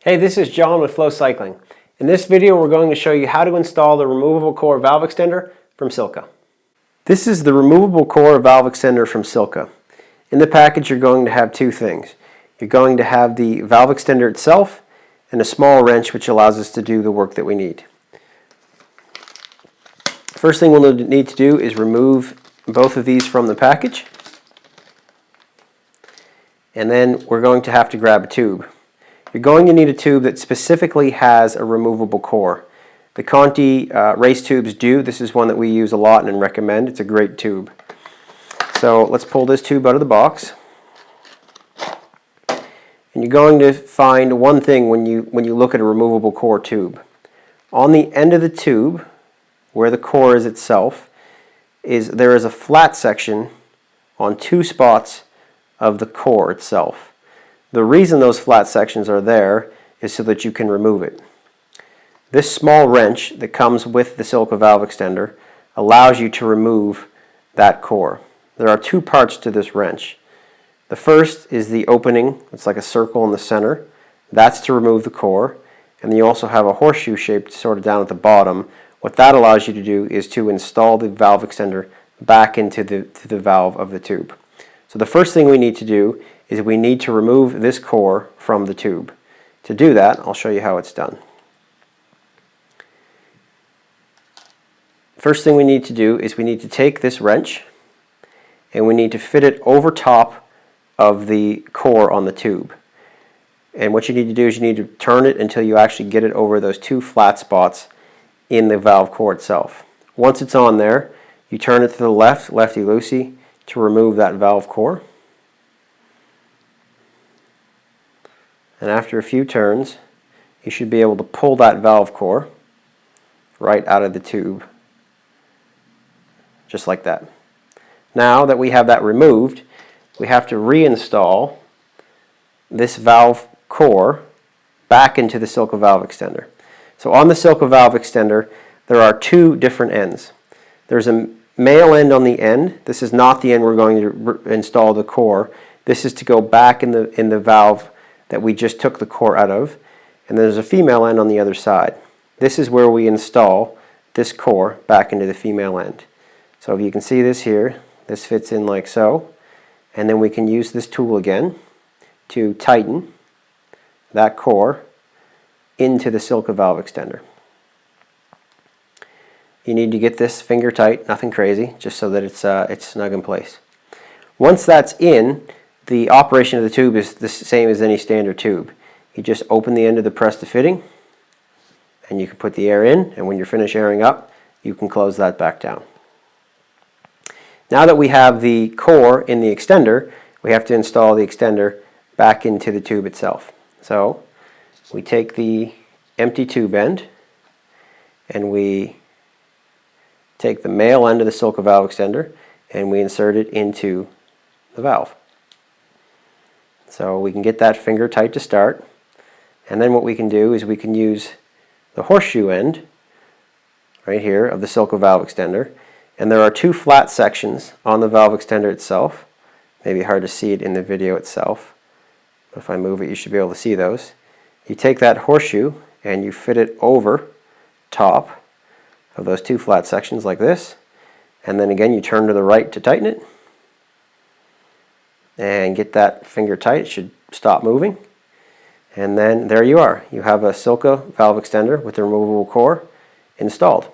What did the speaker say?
Hey, this is John with FLO Cycling. In this video we're going to show you how to install the removable core valve extender from Silca. This is the removable core valve extender from Silca. In the package you're going to have two things. You're going to have the valve extender itself and a small wrench which allows us to do the work that we need. First thing we'll need to do is remove both of these from the package. And then we're going to have to grab a tube. You're going to need a tube that specifically has a removable core. The Conti race tubes do. This is one that we use a lot and recommend. It's a great tube. So let's pull this tube out of the box. And you're going to find one thing when you look at a removable core tube. On the end of the tube, where the core is itself, there is a flat section on two spots of the core itself. The reason those flat sections are there is so that you can remove it. This small wrench that comes with the Silca valve extender allows you to remove that core. There are two parts to this wrench. The first is the opening. It's like a circle in the center. That's to remove the core. And then you also have a horseshoe shaped sort of down at the bottom. What that allows you to do is to install the valve extender back into the valve of the tube. So the first thing we need to do is we need to remove this core from the tube. To do that, I'll show you how it's done. First thing we need to do is we need to take this wrench and we need to fit it over top of the core on the tube. And what you need to do is you need to turn it until you actually get it over those two flat spots in the valve core itself. Once it's on there, you turn it to the left, lefty-loosey, to remove that valve core. And after a few turns, you should be able to pull that valve core right out of the tube, just like that. Now that we have that removed, we have to reinstall this valve core back into the Silca valve extender. So on the Silca valve extender, there are two different ends. There's a male end on the end. This is not the end we're going to install the core. This is to go back in the valve that we just took the core out of. And there's a female end on the other side. This is where we install this core back into the female end. So if you can see this here, this fits in like so. And then we can use this tool again to tighten that core into the Silca valve extender. You need to get this finger tight, nothing crazy, just so that it's snug in place. Once that's in, the operation of the tube is the same as any standard tube. You just open the end of the press to fitting, and you can put the air in, and when you're finished airing up, you can close that back down. Now that we have the core in the extender, we have to install the extender back into the tube itself. So we take the empty tube end, and we take the male end of the Silca valve extender, and we insert it into the valve. So we can get that finger tight to start, and then what we can do is we can use the horseshoe end right here of the Silca valve extender, and there are two flat sections on the valve extender itself. Maybe hard to see it in the video itself, but if I move it you should be able to see those. You take that horseshoe and you fit it over top of those two flat sections like this, and then again you turn to the right to tighten it and get that finger tight. It should stop moving, and then there you are. You have a Silca valve extender with the removable core installed.